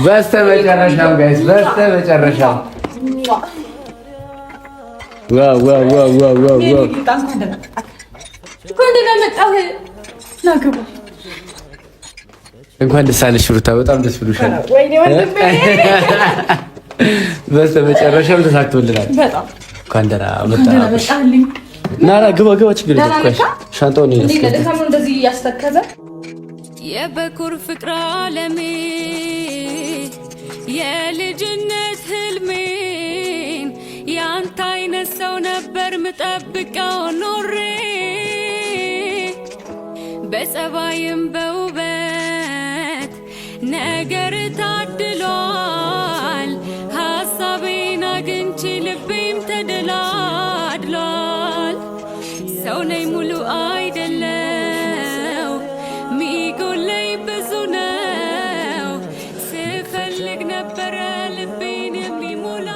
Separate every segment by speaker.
Speaker 1: በስተመጨረሻም ጋይስ በስተመጨረሻም እንኳን ደስ አለሽ ሩታ፣ በጣም ደስ ብሎሻል። በስተመጨረሻም ተሳክቶልናል። እንኳን ደህና መጣሽ። ናራ ግባ ግባ፣ ችግር የለም። ሻንጣውን
Speaker 2: እንደዚህ እያስተከዘ
Speaker 3: የበኩር ፍቅር ዓለሜ የልጅነት ህልሜን ያንተ አይነት ሰው ነበር ምጠብቀው ኖሬ በጸባይም በውበት ነገር ታድሏል ሐሳቤን አግኝቼ ልቤም ተደላድሏል ሰው ነኝ ሙሉ አይደለው ሚጎለኝ ብዙ ነው ስፈልግ ነበረ ልቤን የሚሞላ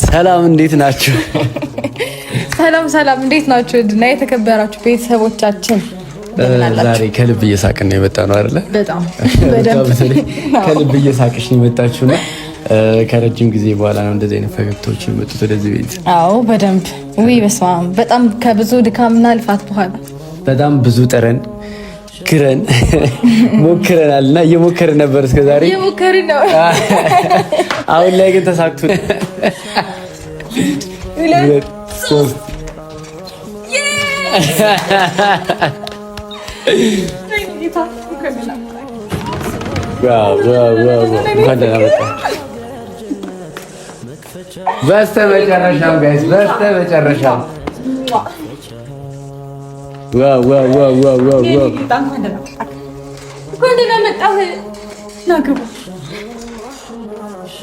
Speaker 1: ሰላም እንዴት ናችሁ?
Speaker 2: ሰላም እንዴት ናችሁ? እና የተከበራችሁ ቤተሰቦቻችን
Speaker 1: ዛሬ ከልብ እየሳቅን ነው የመጣ ነው አይደለ?
Speaker 2: በጣም
Speaker 1: ከልብ እየሳቅሽ ነው የመጣችሁና ከረጅም ጊዜ በኋላ ነው እንደዚህ አይነት ፈገግታዎች የመጡት ወደዚህ ቤት።
Speaker 2: አዎ በደንብ ውይ በስመ አብ በጣም ከብዙ ድካምና ልፋት በኋላ
Speaker 1: በጣም ብዙ ጥረን ግረን ሞክረናልና እየሞከርን ነበር እስከዛሬ
Speaker 2: እየሞከርን ነው።
Speaker 1: አሁን ላይ ግን ተሳክቶ በስተመጨረሻም ጋይስ በስተመጨረሻም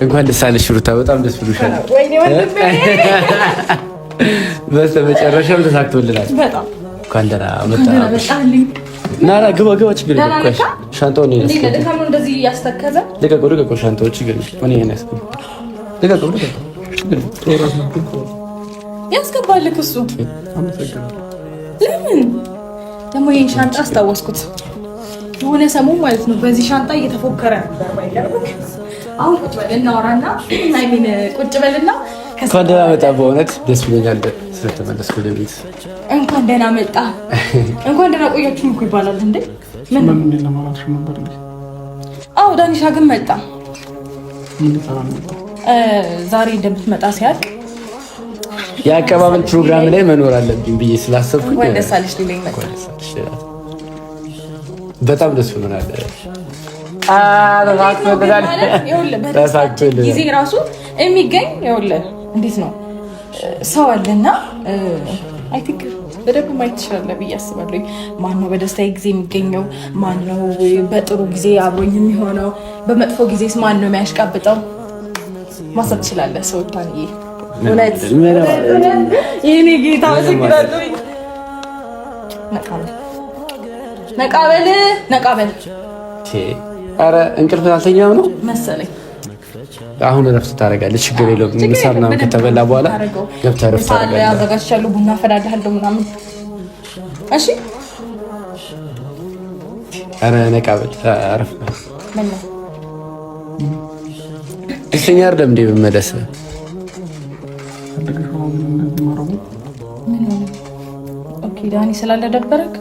Speaker 1: እንኳን ደስ አለሽ ሩታ፣ በጣም ደስ ብሎሻል። በስተመጨረሻም ተሳክቶልናል። እንኳን ደህና መጣሽ። ናራ ግባ ግባ፣ ችግር የለም። ሻንጣውን
Speaker 2: እንደዚህ እያስተከዘ
Speaker 1: ልቀቁ፣ ሻንጣውን ችግር የለም።
Speaker 2: ያስገባልክ እሱ። ለምን ደግሞ ይሄን ሻንጣ አስታወስኩት። የሆነ ሰሞን ማለት ነው በዚህ ሻንጣ እየተፎከረ ነበር። አሁን ቁጭ በል እናወራና ቁጭ በልና
Speaker 1: እንኳን ደህና መጣ። በእውነት ደስ ብሎኛል ስለተመለስኩ ወደ ቤት።
Speaker 2: እንኳን ደህና መጣ። እንኳን ደህና ቆያችሁ እኮ ይባላል እንዴ? ምን ለማለት ነበር? አዎ ዳኒሻ ግን መጣ። ዛሬ እንደምትመጣ ሲያውቅ
Speaker 1: የአቀባበል ፕሮግራም ላይ መኖር አለብኝ ብዬ ስላሰብኩኝ
Speaker 2: ወይ ደስ አለሽ ሊለኝ መጣ።
Speaker 1: በጣም ደስ ብሎናል።
Speaker 2: ጊዜ ራሱ የሚገኝ ይኸውልህ እንዴት ነው ሰው አለና አይ ቲንክ በደንብ ማየት ትችላለህ ብዬ አስባለሁ። ማነው በደስታዬ ጊዜ የሚገኘው? ማነው በጥሩ ጊዜ አብሮኝ የሚሆነው? በመጥፎ ጊዜስ ማነው የሚያሽቃብጠው? ማሰብ ትችላለህ። ሰው ታንዬ እውነት የኔ ጌታ መስክራለሁ። ነቃበል
Speaker 1: ኧረ እንቅልፍ አልተኛም ነው
Speaker 2: መሰለኝ።
Speaker 1: አሁን እረፍት ታደርጋለች። ችግር የለውም። ምሳ ምናምን ከተበላ በኋላ ገብተህ እረፍት ታደርጋለህ።
Speaker 2: አዘጋጅቻለሁ፣ ቡና አፈላልሃለሁ ምናምን። እሺ
Speaker 1: ኧረ ነቃ በል አረፍ በል። ደስተኛ አይደለም እንዴ በመለስ?
Speaker 2: ኦኬ ዳኒ ስላለ ደበረክ?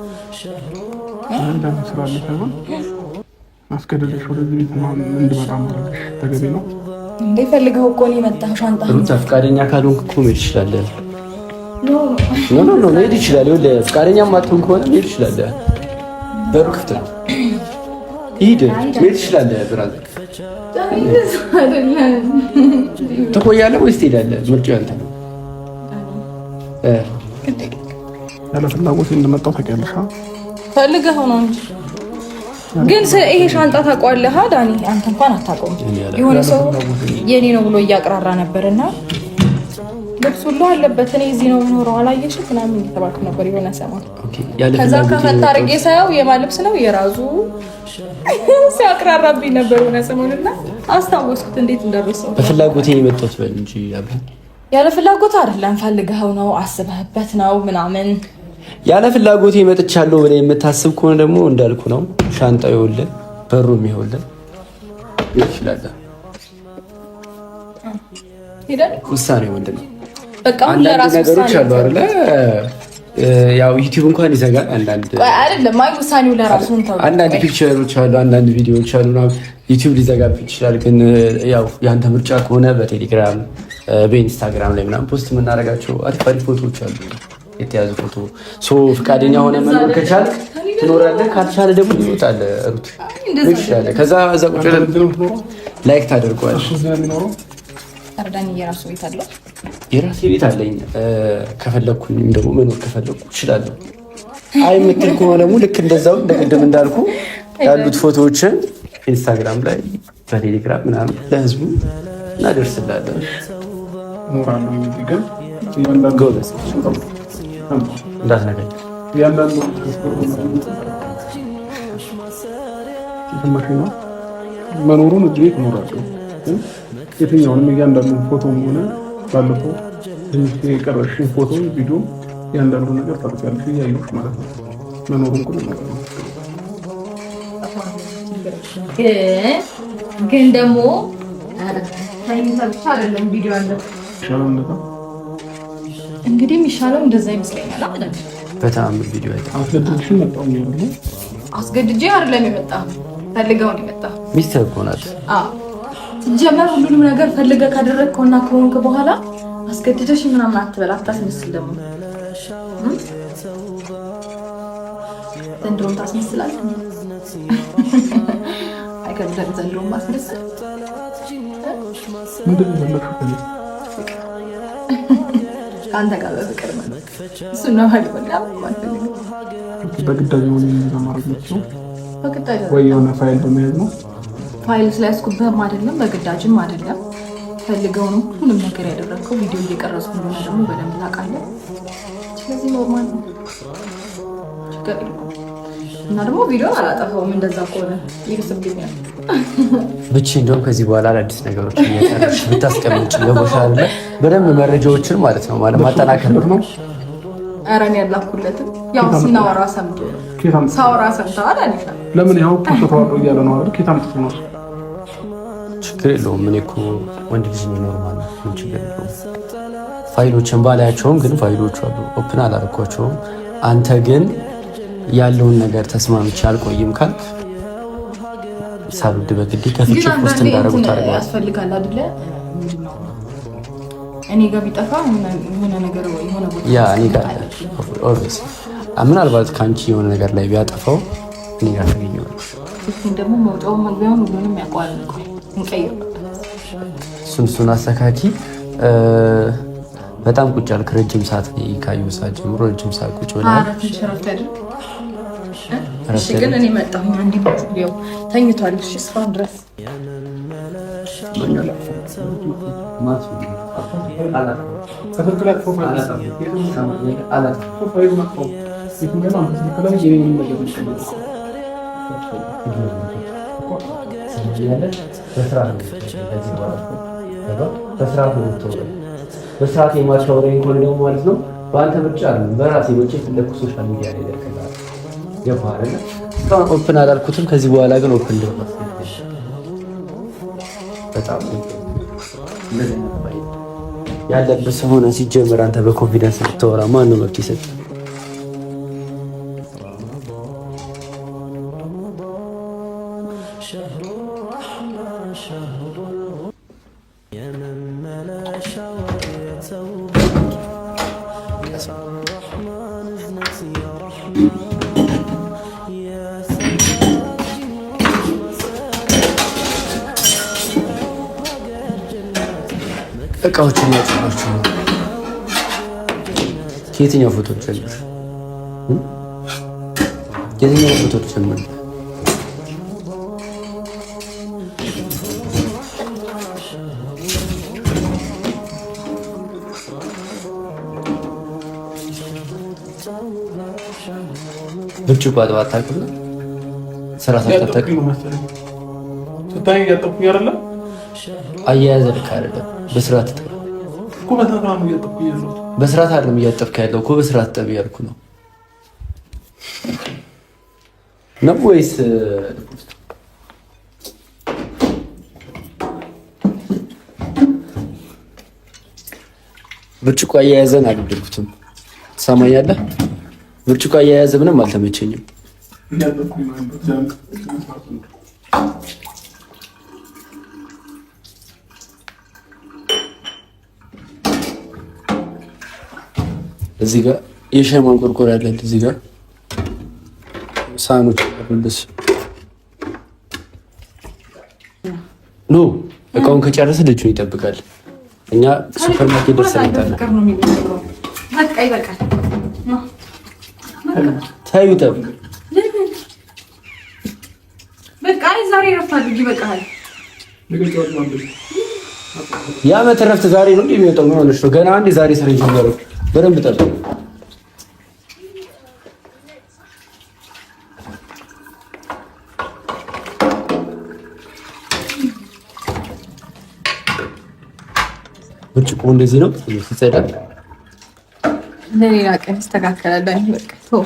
Speaker 4: አስገደደሽ ወደዚህ ቤት እንድመጣ ማድረግሽ ተገቢ ነው
Speaker 2: እንዴ? ፈልገው እኮ ነው የመጣው። ሻንጣ
Speaker 1: ሩታ ፈቃደኛ ካልሆንክ እኮ መሄድ ትችላለህ። ኖ መሄድ ይችላል። ይኸውልህ ፈቃደኛ ማትሆን ከሆነ መሄድ ትችላለህ። በሩ ክፍት ነው። ሂድ፣ መሄድ ትችላለህ። ብራዘር ትቆያለህ ወይስ ትሄዳለህ? ምርጫው ያንተ ነው።
Speaker 4: ያለ ፍላጎት እንደመጣው ታውቂያለሽ።
Speaker 2: ፈልገው ነው እንጂ ግን ይሄ ሻንጣ ታውቀዋለህ ዳኒ? አንተ እንኳን አታውቀውም። የሆነ ሰው የኔ ነው ብሎ እያቅራራ ነበርና ልብስ ሁሉ አለበት። እኔ እዚህ ነው የምኖረው አላየሽ ምናምን እየተባልኩ ነበር የሆነ ሰሞን። ከዛ ከፈታ አድርጌ ሳየው የማን ልብስ ነው የራሱ ሲያቅራራብኝ ነበር የሆነ ሰሞንና አስታወስኩት እንዴት እንደረሰው።
Speaker 1: በፍላጎቴ የመጣሁት በል እንጂ
Speaker 2: ያለ ፍላጎት አይደለም፣ ፈልገኸው ነው አስበህበት ነው ምናምን።
Speaker 1: ያለ ፍላጎቴ መጥቻለሁ ብለህ የምታስብ ከሆነ ደግሞ እንዳልኩ ነው። ሻንጣው ይኸውልህ፣ በሩም ይኸውልህ ይችላል። ውሳኔው ምንድን ነው?
Speaker 2: በቃ
Speaker 1: አንዳንድ ነገሮች አሉ አይደለ? ያው ዩቲዩብ እንኳን ይዘጋል አንዳንድ
Speaker 2: አይደለም። አይ ውሳኔው ለራሱ ነው።
Speaker 1: አንዳንድ ፒክቸሮች አሉ፣ አንዳንድ ቪዲዮዎች አሉ ነው ዩቲዩብ ሊዘጋብ ይችላል። ግን ያው ያንተ ምርጫ ከሆነ በቴሌግራም በኢንስታግራም ላይ ምናምን ፖስት የምናደርጋቸው አሪፍ ፎቶዎች አሉ፣ የተያዙ ፎቶ። ፍቃደኛ ሆነ መኖር ከቻልክ ትኖራለህ፣ ካልቻለ ደግሞ ይወጣል። ሩት ይችላል። ከዛ እዛ ቁጭ ላይክ ታደርገዋለህ።
Speaker 2: አርዳኝ የራሱ ቤት አለው፣
Speaker 1: የራሴ ቤት አለኝ። ከፈለኩኝም ደግሞ መኖር ከፈለኩ እችላለሁ። አይ የምትል ከሆነ ደግሞ ልክ እንደዛው እንደቅድም እንዳልኩ ያሉት ፎቶዎችን ኢንስታግራም ላይ በቴሌግራም ምናምን ለህዝቡ እናደርስላለን። እንዳትነገኝ
Speaker 4: መኖሩን እጅ ቤት እኖራለሁ። የትኛውንም እያንዳንዱ ፎቶም ሆነ ባለፈው የቀረሽኝ ፎቶ ቪዲዮ እያንዳንዱ ነገር ታውቂያለሽ፣ እያየሁሽ ማለት ነው። መኖሩን
Speaker 2: ግን ደግሞ ብቻ አይደለም ቪዲዮ አለ እንግዲህ የሚሻለው እንደዛ ይመስለኛል።
Speaker 1: በጣም ቪዲዮ
Speaker 2: አስገድጄ አይደለም የመጣው፣ ፈልገው ነው የመጣው።
Speaker 1: ሚስትህ እኮ ናት።
Speaker 2: ሲጀመር ሁሉንም ነገር ፈልገህ ካደረግከውና ከሆንክ በኋላ አስገድደሽ ምናምን አትበል፣ አታስመስል። ደግሞ ዘንድሮም ታስመስላለህ። አይከብድም ዘንድሮም ማስመሰል። ከአንተ ጋር በፍቅር ነው እሱ ነው
Speaker 4: በግዳጅ ወይ የሆነ ፋይል በመያዝ ነው።
Speaker 2: ፋይል ስላያስኩብህም አይደለም በግዳጅም አይደለም፣ ፈልገው ነው ሁሉም ነገር ያደረግከው። ቪዲዮ እየቀረጽኩ እንደሆነ ደግሞ በደንብ ታውቃለህ። ስለዚህ ኖርማል ነው እና ደግሞ ቪዲዮ አላጠፋውም። እንደዛ ከሆነ ይርስብኛል
Speaker 1: ብቻ። እንደውም ከዚህ በኋላ አዳዲስ ነገሮች እየሰራሽ ብታስቀምጪ ገቦሻል። በደንብ መረጃዎችን ማለት ነው ማጠናከር ነው።
Speaker 2: ኧረ እኔ ያላኩለትም ያው ስናወራ ሰምቶ ሳወራ ሰምተዋል አለ።
Speaker 4: ለምን ያው ተተዋወቀ እያለ ነው አይደል? ኬታም ጥሩ ነው።
Speaker 1: ችግር የለውም። እኔ እኮ ወንድ ልጅ ነው፣ ኖርማል ነው። ምን ችግር የለውም። ፋይሎችን ባላያቸውም ግን ፋይሎቹ አሉ፣ ኦፕን አላደረኳቸውም። አንተ ግን ያለውን ነገር ተስማምቼ አልቆይም ካልክ ሳልወድ በግዴ ከፍቼ ፖስት እንዳደረጉ ታደርጋለህ።
Speaker 2: ያስፈልጋል አይደለ? እኔ ጋር ቢጠፋ የሆነ ነገር የሆነ ቦታ
Speaker 1: ያ እኔ ጋር ኦልዌይስ ምናልባት ከአንቺ የሆነ ነገር ላይ ቢያጠፋው እኔ ጋር ታገኘዋለሽ።
Speaker 2: ደግሞ መውጫውን መግቢያውን ሁሉንም ያውቀዋል። እንቀይር
Speaker 1: እሱን አስተካኪ። በጣም ቁጭ አልክ። ረጅም ሰዓት ካየሁ ሰዓት ጀምሮ ረጅም ሰዓት ቁጭ ብለሃል።
Speaker 2: እሺ ግን እኔ መጣሁ አንዴ ነው ተኝቷል። እሺ እስካሁን ድረስ
Speaker 1: በስርዓት የማሻወረኝ ከሆነ ደግሞ ማለት ነው በአንተ ምርጫ ነው። በራሴ ወጪ ፍለኩ ሶሻል ሚዲያ ላይ ደርቀናል። ገባህ? እስካሁን ኦፕን አላልኩትም። ከዚህ በኋላ ግን ኦፕን እንደሆነ በጣም ያለበት ሆነ። ሲጀምር አንተ በኮንፊደንስ ልታወራ ማን ነው መብት ይሰጥ? እቃዎችን ያጭናችሁ ነው። ከየትኛው ፎቶ ጀምር? የትኛው ፎቶ ጀምር? ብርጭቆ አጥባ አታውቅም? ስራ ሳታውቅም
Speaker 4: ስታይ እያጠብኩኝ አይደለ?
Speaker 1: አያያዘ ልክ አይደለም። በስርዓት
Speaker 4: እኮ በተራም እያጠብኩኝ ያለው
Speaker 1: በስርዓት አይደለም እያጠብክ ያለው እኮ በስርዓት ጠብ ያልኩ ነው ነው ወይስ ብርጭቆ አያያዘን አልወደድኩትም። ትሰማኛለህ? ብርጭቆ አያያዘ ምንም አልተመቸኝም። እዚህ ጋር የሻይ ማንቆርቆር ያለ እዚህ ጋር ሳህኖች ልብስ ኖ እቃውን ከጨረሰ ልጁን ይጠብቃል። እኛ ሱፐር ማርኬት ደርሰን ታዩ ጠብቅ።
Speaker 2: በቃ ዛሬ ረፍታል። ይበቃል።
Speaker 1: የዓመት እረፍት ዛሬ ነው የሚወጣው። ምን ሆነሽ ነው? ገና አንዴ ዛሬ ስራ ጀመረ። በደንብ ጠብቅ። ብርጭቆ እንደዚህ ነው ሲጸዳ፣
Speaker 2: ለሌላ ቀን ይስተካከላል። በቃ ቶ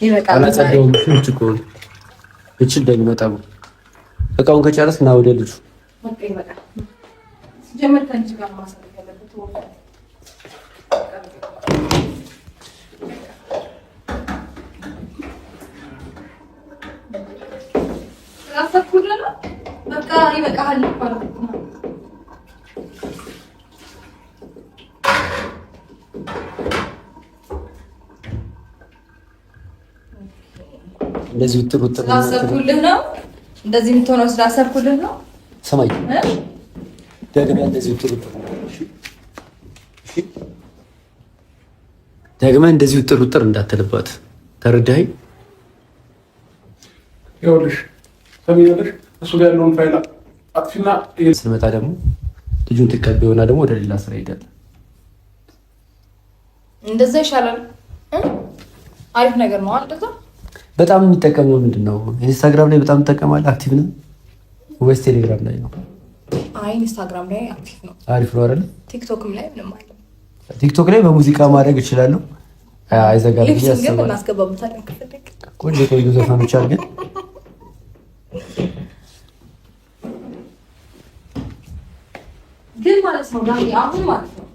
Speaker 2: ይበቃል።
Speaker 1: አላጸዳውም ብርጭቆ እቺ ደግሞ ጠቡ። እቃውን ከጨረስ እና ወደ ልጁ
Speaker 2: በቃ ይበቃል። ጀመር ከንቺ ጋር ማሳደግ ያለበት ወጣ አፈኩልና በቃ ይበቃል ማለት ነው።
Speaker 1: እንደዚህ ውጥር
Speaker 2: ስላሰብኩልህ ነው። እንደዚህ የምትሆነው ስላሰብኩልህ ነው።
Speaker 1: ሰማይ ደግመህ እንደዚህ ውጥር ደግመህ እንደዚህ ውጥር እንዳትልባት። ተረዳኸኝ?
Speaker 4: ይኸውልሽ ሰሚያለሽ እሱ ጋር ያለውን ፋይል አጥፊና
Speaker 1: ስንመጣ ደግሞ ልጁን ትቀበይውና ደግሞ ወደ ሌላ ስራ ይሄዳል።
Speaker 2: እንደዛ ይሻላል። አሪፍ ነገር ነው። እንደዛ
Speaker 1: በጣም የሚጠቀመው ምንድነው? ኢንስታግራም ላይ በጣም ትጠቀማለህ? አክቲቭ ነው ወይስ ቴሌግራም ላይ ነው?
Speaker 2: አይ ኢንስታግራም ላይ አክቲቭ ነው።
Speaker 1: አሪፍ ነው አይደል?
Speaker 2: ቲክቶክም ላይ ምንም አይደለም።
Speaker 1: ቲክቶክ ላይ በሙዚቃ ማድረግ እችላለሁ። አይዘጋም ብዬ አስባለሁ።
Speaker 2: ግን እናስገባበታለን ከፈለክ።
Speaker 1: ቆንጆ ዘፈኖች አሉ
Speaker 2: ግን ማለት ነው ዳኒ አሁን ማለት ነው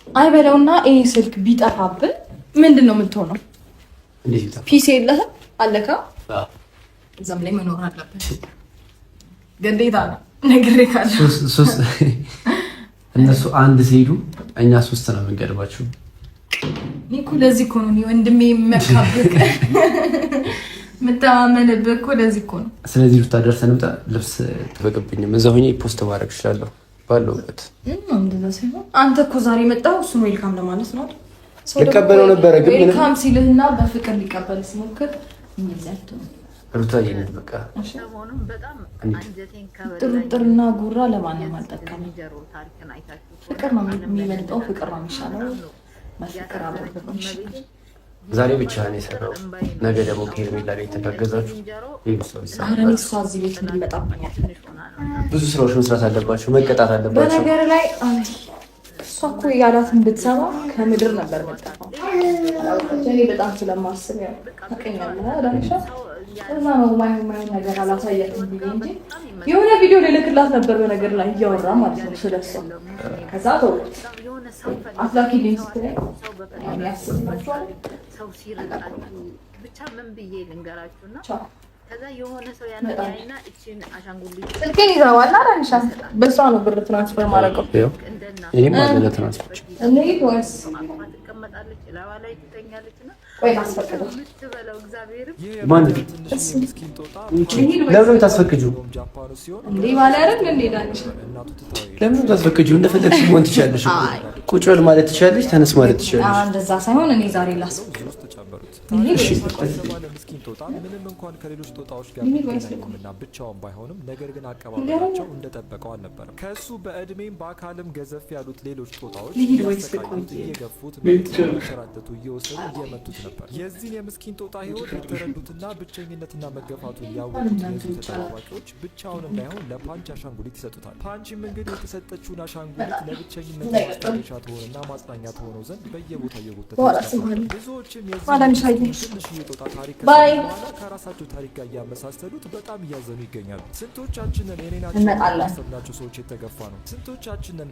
Speaker 2: አይበለውና ይሄ ስልክ ቢጠፋብን ምንድን ነው የምትሆነው? ፒሲ የለህም አለካ? እዛም ላይ መኖር አለበት ግዴታ ነው። ነግሬሃለሁ።
Speaker 1: እነሱ አንድ ሲሄዱ እኛ ሶስት ነው የምንገድባቸው።
Speaker 2: እኔ እኮ ለዚህ እኮ ነው ወንድሜ የምመካብህ የምተማመንብህ እኮ ለዚህ እኮ ነው። ስለዚህ ሩታ ደርሰን እንምጣ። ልብስ ትበቅብኝም እዛ ሆኜ ፖስት ማድረግ እችላለሁ ባለውበት። እንደዛ ሲሆን አንተ እኮ ዛሬ መጣሁ እሱን ዌልካም ለማለት ነው።
Speaker 1: ልቀበለው ነበረ ግን
Speaker 2: ዌልካም ሲልህና በፍቅር ሊቀበል ሲሞክር የሚዘልቱ
Speaker 1: ሩታ ይሄን በቃ
Speaker 2: ጥርጥርና ጉራ ለማንም አልጠቀምም። ፍቅር ነው የሚበልጠው፣ ፍቅር ነው የሚሻለው። በፍቅር አብረን
Speaker 1: ዛሬ ብቻ ነው የሰራው። ነገ ደግሞ ከሄርሜላ ጋር የተጋገዛችሁ
Speaker 2: እሷ እዚህ ቤት እንዲመጣብኛል።
Speaker 1: ብዙ ስራዎች መስራት አለባቸው፣ መቀጣት አለባቸው።
Speaker 2: በነገር ላይ እሷ እኮ ያላትን ብትሰማ ከምድር ነበር መጣፋው። እኔ በጣም ስለማስብ ያው ታውቀኛለህ ዳንሻ፣ እዛ ነው ማይሆን ነገር አላሳያትም ብዬ እንጂ የሆነ ቪዲዮ ልልክላት ነበር በነገር ላይ እያወራ ማለት ነው ስለሷ። ከዛ ተውኩት። አፍላኪልኝ ስትለኝ ያስብላችኋል
Speaker 5: ሰው ሲርቃችሁ ብቻ ምን ብዬ ልንገራችሁና ከዛ የሆነ ሰው ያነዳይና እቺን አሻንጉሊት
Speaker 2: ስልኬን ይዘዋል ዳንሻ። በሷ ነው ብር ትራንስፈር ማድረግ
Speaker 1: እኔም አለ ትራንስፈር
Speaker 2: እኔ ወይስ
Speaker 5: ትቀመጣለች ላዋ ላይ ትተኛለችና
Speaker 2: ወይ ታስፈቅደው
Speaker 5: ምትበለው እግዚአብሔርም
Speaker 1: ማን ለምን ታስፈቅጂው
Speaker 2: እንዴ ባለ አይደል እንዴ ዳንሻ?
Speaker 1: ለምን ታስፈቅጂው? እንደፈለግሽ መሆን ትችያለሽ። ቁጭ በል ማለት ትችያለሽ፣ ተነስ ማለት ትችያለሽ።
Speaker 2: እንደዛ ሳይሆን እኔ ዛሬ ላስፈቅድ።
Speaker 6: ጦጣ ምንም እንኳን ከሌሎች ጦጣዎች ጋር ቢገናኝምና ብቻውን ባይሆንም ነገር ግን አቀባበላቸው እንደጠበቀው አልነበረም። ከሱ በእድሜም በአካልም ገዘፍ ያሉት ሌሎች ጦጣዎች እያሰቃዩት እየገፉት መንሸራተቱ እየወሰዱ እየመቱት ነበር። የዚህን የምስኪን ጦጣ ህይወት የተረዱትና ብቸኝነትና መገፋቱን ያወቁት የዙ ተጠባባቂዎች ብቻውን እንዳይሆን ለፓንች አሻንጉሊት ይሰጡታል። ፓንችም እንግዲህ የተሰጠችውን አሻንጉሊት ለብቸኝነት ማስታገሻ ትሆንና ማጽናኛ ትሆነው ዘንድ በየቦታው እየጎተተ ብዙዎችም የዚህ ትንሽ የጦጣ ታሪክ በኋላ ከራሳቸው ታሪክ ጋር እያመሳሰሉት በጣም እያዘኑ ይገኛሉ። ስንቶቻችንን የኔናችን ያሰብናቸው ሰዎች የተገፋ ነው? ስንቶቻችንን